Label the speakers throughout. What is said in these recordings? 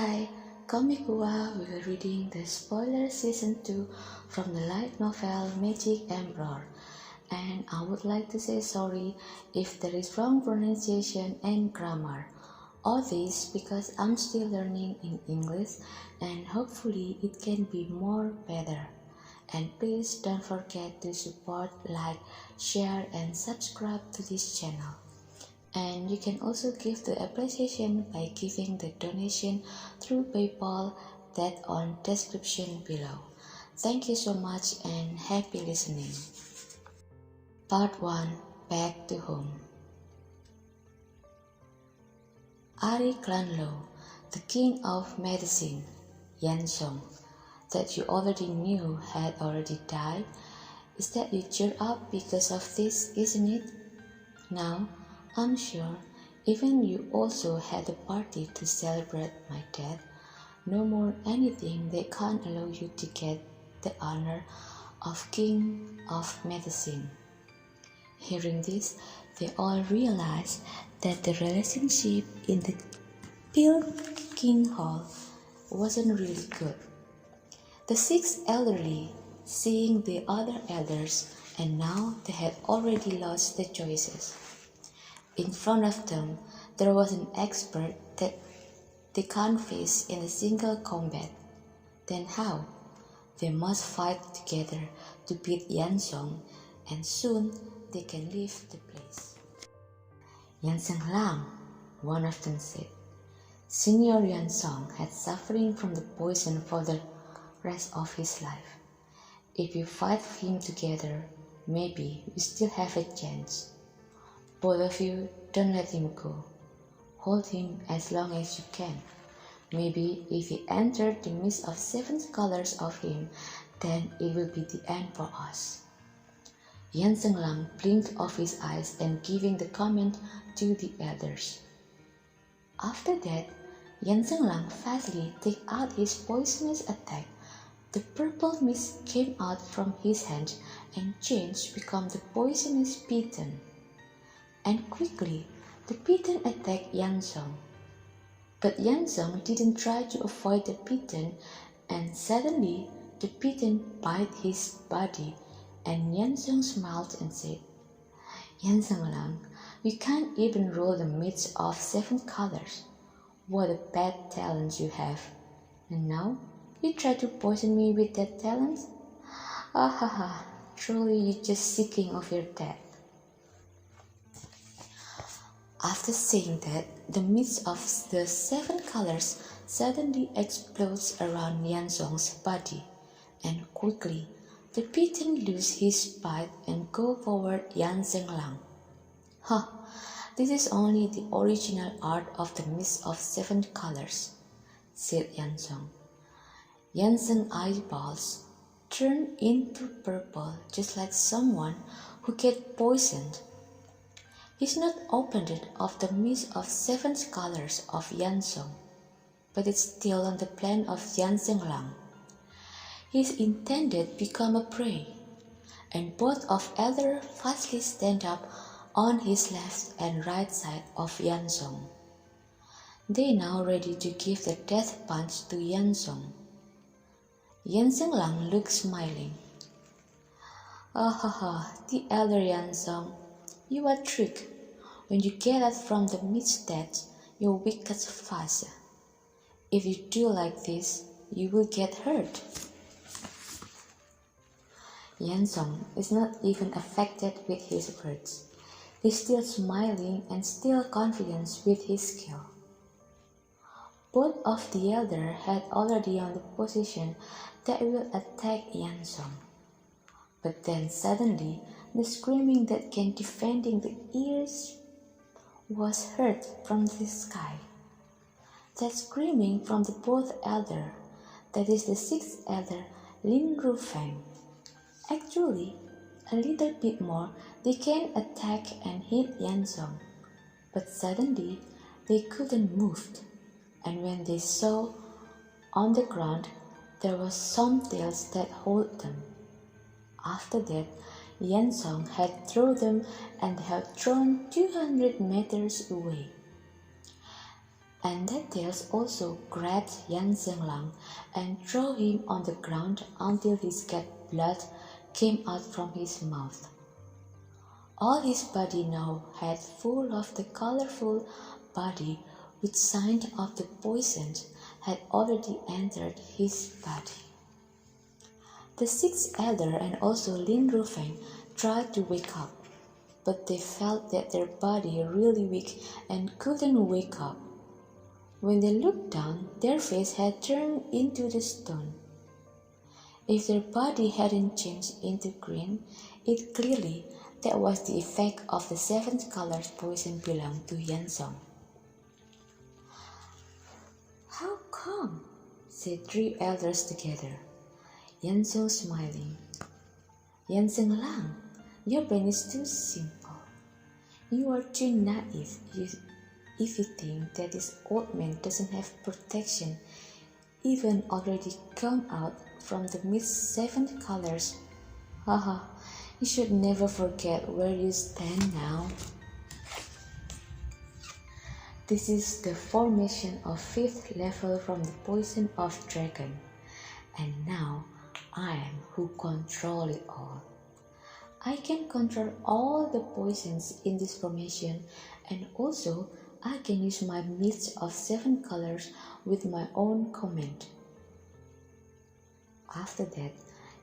Speaker 1: I, Komikhua, will reading the spoiler season 2 from the light novel Magic Emperor, and I would like to say sorry if there is wrong pronunciation and grammar. All this because I'm still learning in English and hopefully it can be more better. And please don't forget to support, like, share and subscribe to this channel. And you can also give the appreciation by giving the donation through PayPal that on description below. Thank you so much and happy listening. Part 1. Back to Home. Ari Clanlow, the king of medicine, Yanzong, that you already knew had already died. Is that you cheer up because of this, isn't it? Now, I'm sure even you also had a party to celebrate my death. No more anything that can't allow you to get the honor of king of medicine. Hearing this, they all realized that the relationship in the King Hall wasn't really good. The 6 elderly seeing the other elders, and now they had already lost their choices. In front of them, there was an expert that they can't face in a single combat. Then how? They must fight together to beat Yanzong, and soon they can leave the place. Yanzong Lang, one of them said. Senior Yanzong had suffering from the poison for the rest of his life. If you fight him together, maybe we still have a chance. Both of you, don't let him go. Hold him as long as you can. Maybe if we enter the midst of 7 colors of him, then it will be the end for us. Yanzong Lang blinked off his eyes and giving the comment to the elders. After that, Yanzong Lang fastly took out his poisonous attack. The purple mist came out from his hand and changed to become the poisonous beetle. And quickly, the beetle attacked Yanzong. But Yanzong didn't try to avoid the beetle, and suddenly the beetle bit his body, and Yanzong smiled and said, Yanzong Lang, you can't even roll the midst of 7 colors. What a bad talent you have. And now, you try to poison me with that talent? Ah ha ha, truly you're just seeking of your death. After saying that, the mist of the 7 colors suddenly explodes around Yanzong's body, and quickly the beetle loses his bite and go forward Yanzong Lang. This is only the original art of the mist of 7 colors, said Yanzong. Yanzong's eyeballs turned into purple just like someone who gets poisoned. He's not opponent of the mist of 7 colors of Yanzong, but it's still on the plan of Yanzong Lang. His intended become a prey, and both of elder fastly stand up on his left and right side of Yanzong. They now ready to give the death punch to Yanzong. Yanzong Lang looked smiling. Ah ha ha, the elder Yanzong. You are tricked. When you get out from the midst that, your wicked fast. If you do like this, you will get hurt. Yanzong is not even affected with his words. He's still smiling and still confident with his skill. Both of the elder had already on the position that will attack Yanzong. But then suddenly, the screaming that came defending the ears was heard from the sky. That screaming from the both elder, that is the 6th elder, Lin Rufeng. Actually, a little bit more, they can attack and hit Yanzong. But suddenly, they couldn't move. And when they saw on the ground, there was some tails that hold them. After that, Yanzong had thrown them and had thrown 200 meters away. And that tails also grabbed Yan Zhenglang and threw him on the ground until his cat blood came out from his mouth. All his body now had full of the colorful body which sign of the poison had already entered his body. The sixth elder and also Lin Rufeng tried to wake up, but they felt that their body really weak and couldn't wake up. When they looked down, their face had turned into the stone. If their body hadn't changed into green, it clearly that was the effect of the seventh color's poison belonged to Yanzong. "How come?" said three elders together. Yanzong smiling. "Yanzhenglang, your brain is too simple. You are too naive if you think that this old man doesn't have protection, even already come out from the midst seven colors. Haha, you should never forget where you stand now. This is the formation of fifth level from the poison of dragon, and now I am who control it all. I can control all the poisons in this formation, and also I can use my mist of seven colors with my own command." After that,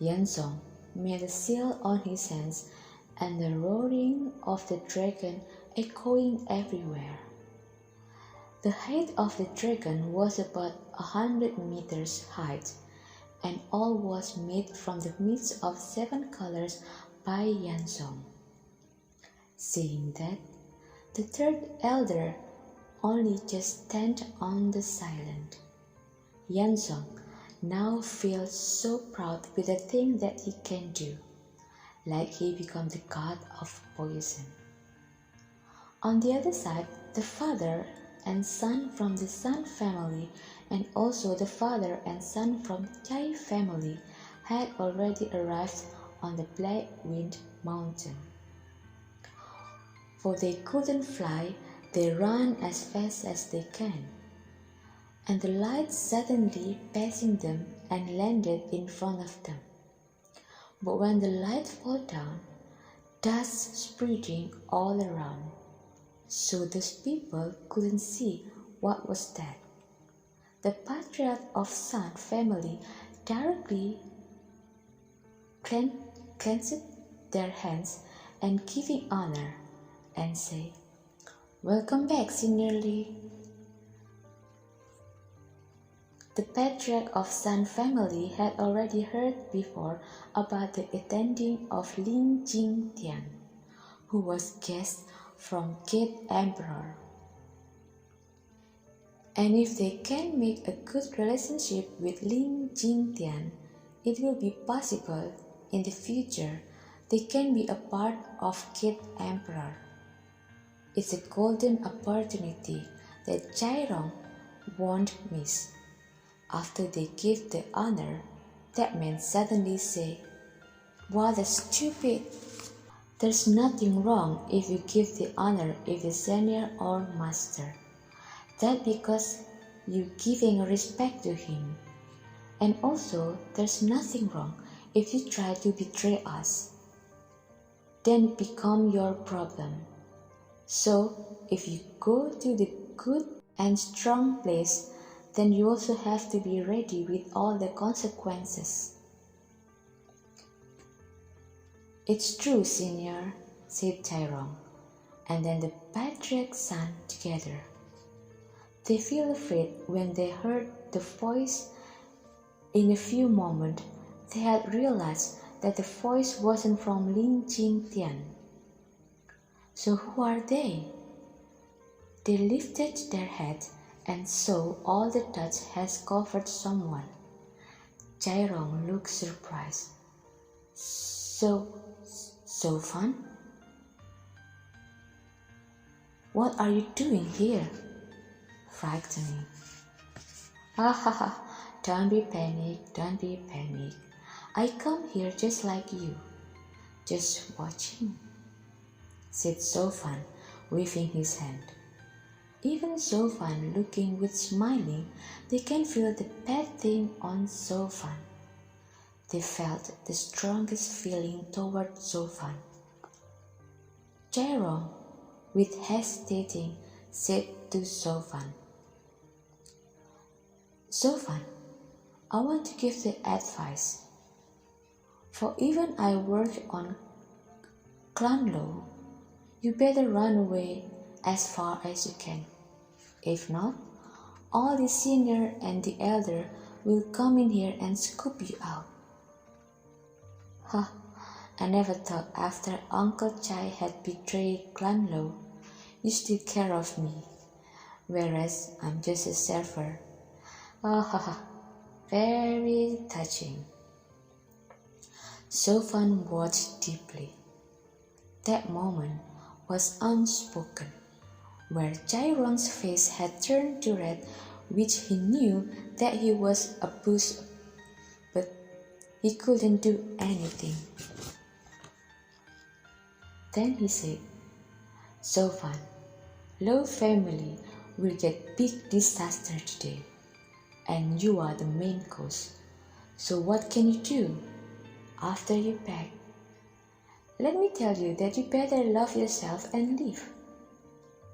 Speaker 1: Yanzong made a seal on his hands, and the roaring of the dragon echoing everywhere. The height of the dragon was about 100 meters height, and all was made from the mist of seven colors by Yanzong. Seeing that, the third elder only just stand on the silent. Yanzong now feels so proud with the thing that he can do, like he become the god of poison. On the other side, the father and son from the Sun family and also the father and son from Chai family had already arrived on the Black Wind Mountain. For they couldn't fly, they ran as fast as they can. And the light suddenly passing them and landed in front of them. But when the light fell down, dust spreading all around, so those people couldn't see what was that. The patriarch of Sun family directly cleansed their hands and giving honor and say, "Welcome back, Senior Li." The patriarch of Sun family had already heard before about the attending of Lin Jingtian, who was guest from Gate Emperor. And if they can make a good relationship with Lin Jingtian, it will be possible in the future they can be a part of Gate Emperor. It's a golden opportunity that Chairong won't miss. After they give the honor, that man suddenly say, "What a stupid! There's nothing wrong if you give the honor if the senior or master. That because you giving respect to him. And also there's nothing wrong if you try to betray us. Then it become your problem. So if you go to the good and strong place, then you also have to be ready with all the consequences." "It's true, Senior," said Chairong, and then the patriarch's son together. They feel afraid when they heard the voice. In a few moments, they had realized that the voice wasn't from Lin Jingtian. So who are they? They lifted their heads and saw all the dust has covered someone. Chairong looked surprised. So fun? What are you doing here?" Frightening. "Ha ha ha, don't be panic. I come here just like you, just watching," said So Fan, waving his hand. Even Zofan looking with smiling, they can feel the bad thing on Zofan. They felt the strongest feeling toward Zofan. Jairong, with hesitating, said to Zofan, Zofan, I want to give the advice. For even I work on clan law, you better run away as far as you can. If not, all the senior and the elder will come in here and scoop you out. I never thought after Uncle Chai had betrayed clan law, you still care of me, whereas I'm just a server. Very touching. Zofan watched deeply. That moment was unspoken, where Jairong's face had turned to red, which he knew that he was a push, but he couldn't do anything. Then he said, Zofan, Low family will get big disaster today, and you are the main cause. So what can you do after you pack? Let me tell you that you better love yourself and leave.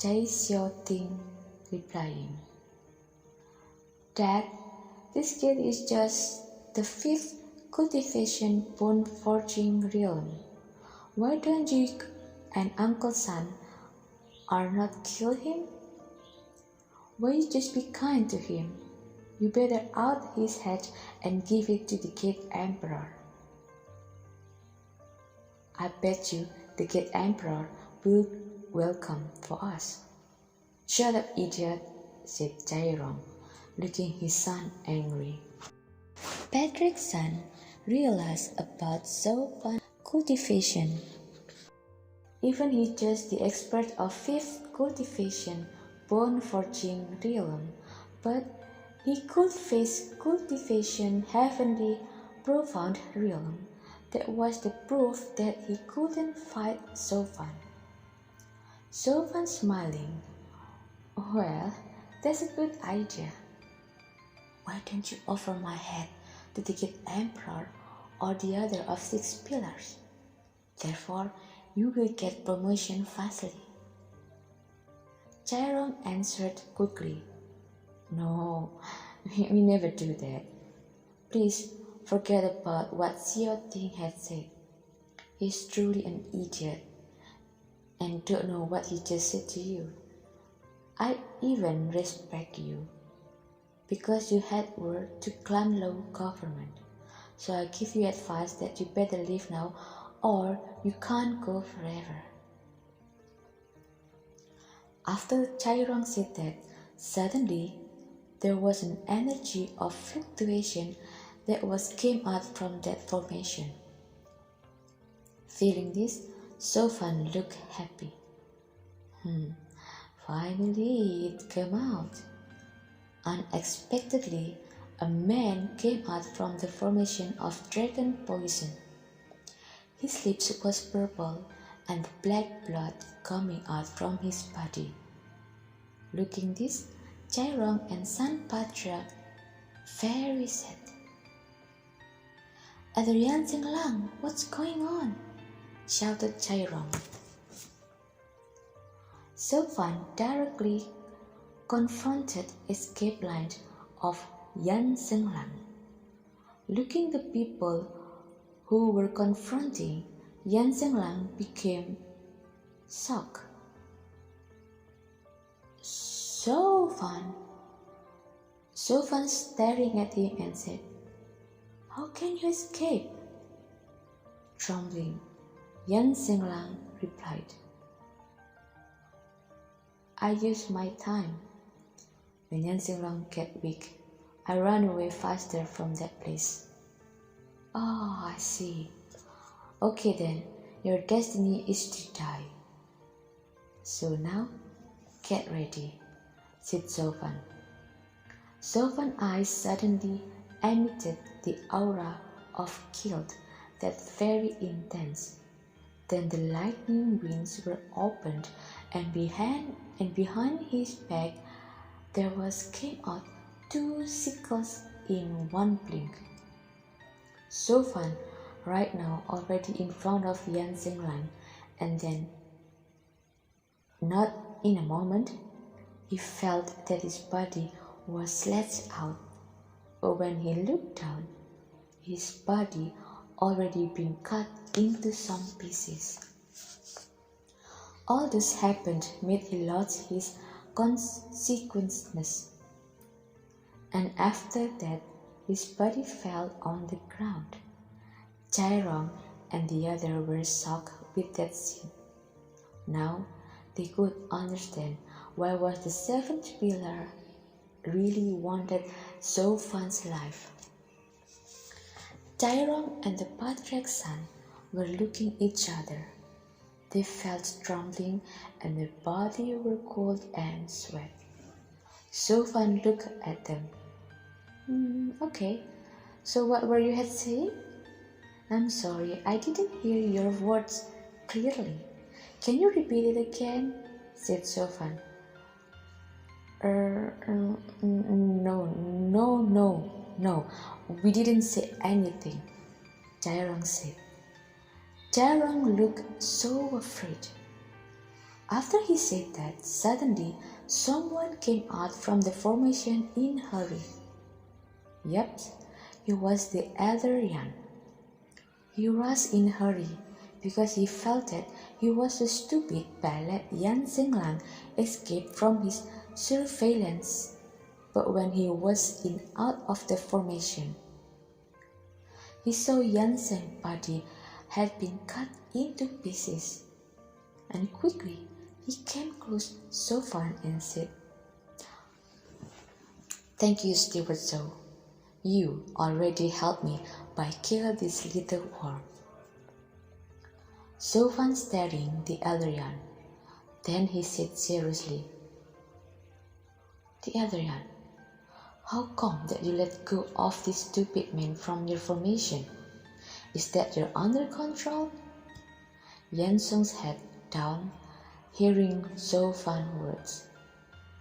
Speaker 1: Jai Xiao Ting replying, Dad, this kid is just the 5th cultivation bone forging realm. Why don't you and Uncle San are not kill him? Why you just be kind to him? You better out his head and give it to the Gate Emperor. I bet you the Gate Emperor will welcome for us. Shut up, idiot, said Jairong, looking his son angry. Patrick's son realized about Zofan's cultivation. Even he just the expert of 5th cultivation bone forging realm, but he could face cultivation heavenly profound realm. That was the proof that he couldn't fight Zofan. Zofan smiling, well, that's a good idea. Why don't you offer my head to the Gate Emperor or the other of 6 pillars? Therefore, you will get promotion fastly. Jairong answered quickly, No, we never do that. Please forget about what Xiao Ting had said. He's truly an idiot and don't know what he just said to you. I even respect you because you had word to clan law government. So I give you advice that you better leave now or you can't go forever. After Jairong said that, suddenly there was an energy of fluctuation that came out from that formation. Feeling this, Zofan looked happy. Finally it came out. Unexpectedly, a man came out from the formation of dragon poison. His lips was purple and black blood coming out from his body. Looking this, Jairong and San Patra very sad. Adrian Lang, what's going on? Shouted Jairong. Zofan directly confronted escape line of Yan Lang. Looking the people who were confronting Yan Lang became shocked. Zofan staring at him and said, How can you escape? Trembling, Yan Lang replied, I used my time. When Yan Lang get weak, I ran away faster from that place. Oh, I see. Okay then, your destiny is to die. So now, get ready, said Zofan. Zofan's eyes suddenly emitted the aura of guilt that's very intense. Then the lightning wings were opened, and behind his back there came out 2 sickles in one blink. So fun, right now already in front of Yan Xinglan, and then, not in a moment, he felt that his body was slashed out. But when he looked down, his body already been cut into some pieces. All this happened made he lost his consequences, and after that his body fell on the ground. Chairong and the other were shocked with that scene. Now they could understand why was the 7th pillar really wanted ZHOU Fan's life. Chairong and the patriarch's son were looking at each other. They felt trembling and their bodies were cold and sweat. ZHOU Fan looked at them. Okay, so what were you saying? I'm sorry, I didn't hear your words clearly. Can you repeat it again? Said ZHOU Fan. No, we didn't say anything, Chairong said. Chairong looked so afraid. After he said that, suddenly someone came out from the formation in a hurry. Yep, it was the elder Yan. He rushed in a hurry because he felt that he was so stupid by letting Yan Xinglan escape from his surveillance. But when he was out of the formation, he saw Yan Xing's body had been cut into pieces, and quickly he came close to ZHOU Fan and said, "Thank you, Steward ZHOU. You already helped me by killing this little worm." ZHOU Fan staring the elder Yan. Then he said seriously, "The elder Yan, how come that you let go of this stupid man from your formation? Is that you're under control?" Yan Song's head down, hearing ZHOU Fan's words.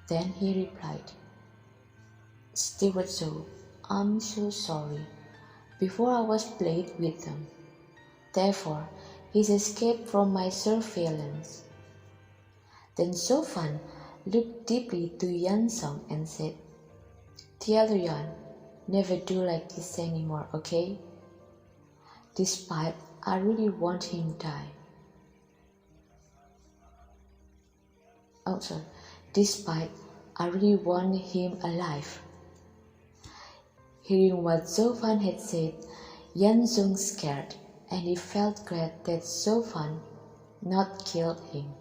Speaker 1: Then he replied, "Steward ZHOU, I'm so sorry. Before I was played with them. Therefore, he's escaped from my surveillance." Then ZHOU Fan looked deeply to Yan Song and said, "The elder Yan, never do like this anymore, okay? Despite I really want him to die. Despite I really want him alive." Hearing what ZHOU Fan had said, Yan Song scared, and he felt glad that ZHOU Fan not killed him.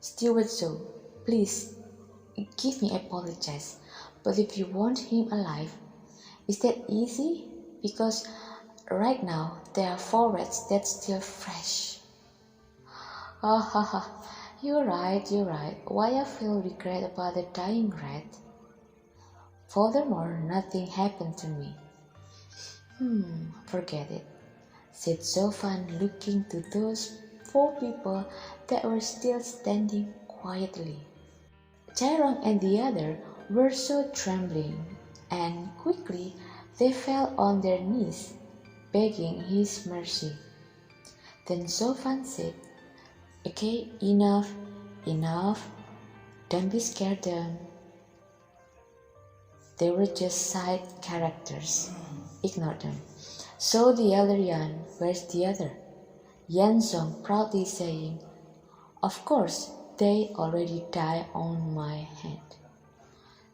Speaker 1: "Steward ZHOU, please give me apologize, but if you want him alive, is that easy? Because right now there are 4 rats that's still fresh." "Ha ha ha, you're right. Why I feel regret about the dying rat? Furthermore, nothing happened to me." Forget it," said ZHOU Fan, looking to those 4 people that were still standing quietly. Chairong and the other were so trembling, and quickly they fell on their knees, begging his mercy. Then ZHOU Fan said, "Okay, enough. Don't be scared them. They were just side characters. Ignore them." So the elder Yan, where's the other? Yan Song proudly saying, "Of course, they already died on my hand."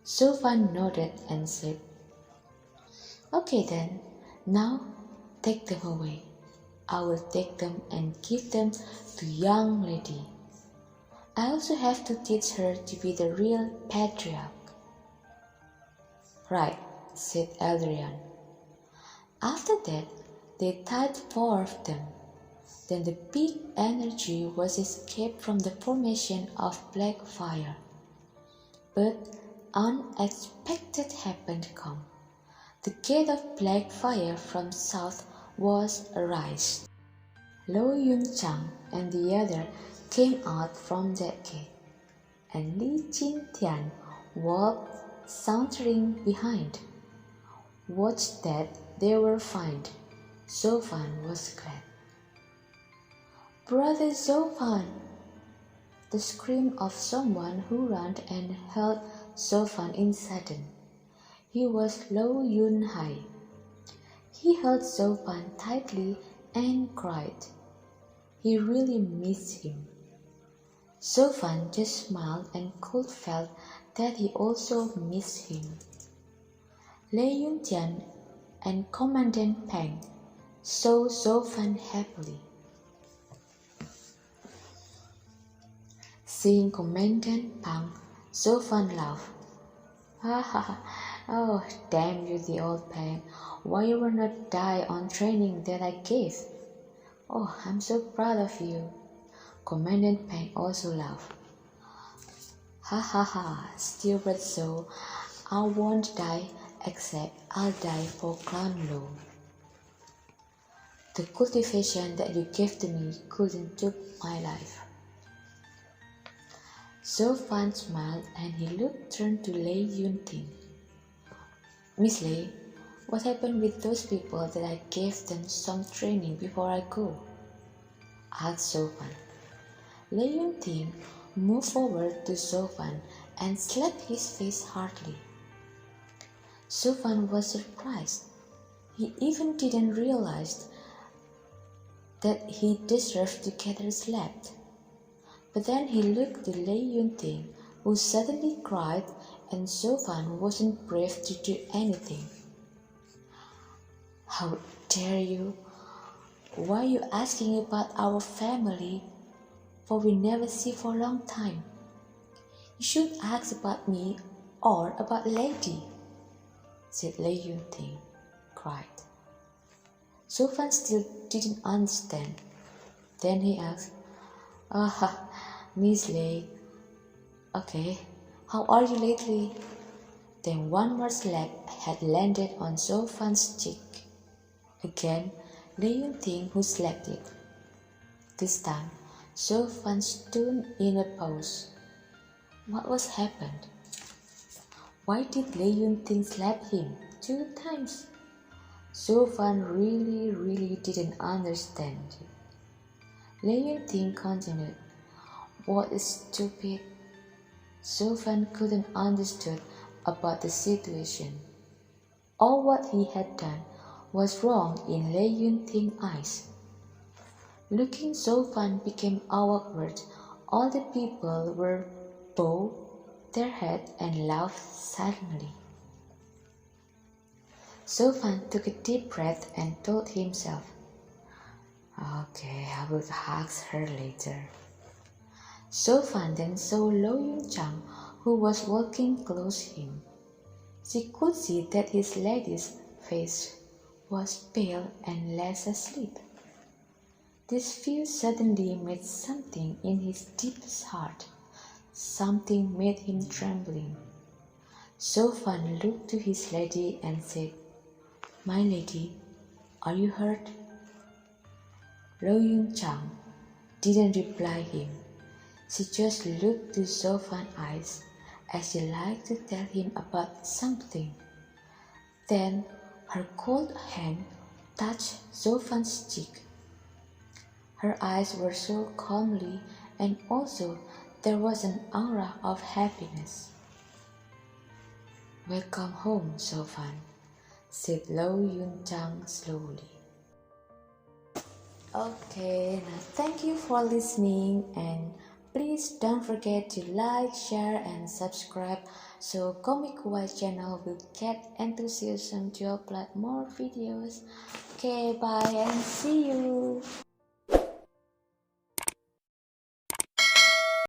Speaker 1: ZHOU Fan nodded and said, "Okay then, now take them away. I will take them and give them to young lady. I also have to teach her to be the real patriarch." "Right," said elder Yan. After that, they tied 4 of them. Then the big energy was escaped from the formation of black fire. But unexpected happened to come. The gate of black fire from south was raised. Lo Yun-chang and the other came out from that gate, and Li Jin-tian walked sauntering behind. Watched that they were fined. Zhou was glad. "Brother Zhou!" The scream of someone who ran and held Zhou in sudden. He was Lo Yun-hai. He held Zhou tightly and cried. He really missed him. Zhou just smiled and Cold felt that he also missed him. Lei Yuntian and Commandant Peng saw Zhou happily. Seeing Commandant Peng, Zhou laughed. "Ha ha ha! Oh, damn you, the old Peng! Why you will not die on training that I gave? Oh, I'm so proud of you." Commandant Peng also laughed. "Ha ha ha! Stupid Zhou! I won't die, except I'll die for Clan Lo. The cultivation that you gave to me couldn't took my life." Zhou smiled and he turned to Lei Yunting. "Miss Lei, what happened with those people that I gave them some training before I go?" asked Zhou. Lei Yunting moved forward to Zhou and slapped his face hardly. Zhou was surprised. He even didn't realize that he deserved to get slapped. But then he looked to Lei Yunting, who suddenly cried, and Zhou wasn't brave to do anything. "How dare you? Why are you asking about our family, for we never see for a long time? You should ask about me or about Lady," said Lei Yunting, cried. Zhou still didn't understand. Then he asked, "Miss Lei, okay, how are you lately?" Then one more slap had landed on Zhou cheek. Again, Lei Yunting who slapped it. This time, Zhou stood in a pose. What was happened? Why did Lei Yunting slap him 2 times? Zhou really didn't understand. Lei Yunting continued, "What is stupid?" Zhou couldn't understand about the situation. All what he had done was wrong in Lei Yunting's eyes. Looking Zhou became awkward. All the people were bowed their head and laughed suddenly. Zhou took a deep breath and told himself, "Okay, I will ask her later." Zhou then saw Lo Yun-chang, who was walking close to him. She could see that his lady's face was pale and less asleep. This view suddenly made something in his deepest heart. Something made him trembling. Zhou looked to his lady and said, "My lady, are you hurt?" Lo Yun-chang didn't reply him. She just looked to Zhou eyes as she liked to tell him about something. Then her cold hand touched Zhou cheek. Her eyes were so calmly, and also there was an aura of happiness. "Welcome home, Zhou," said Lo Yun-chang slowly. Okay, now thank you for listening, and please don't forget to like, share, and subscribe so Komikhua channel will get enthusiasm to upload more videos. Okay, bye and see you.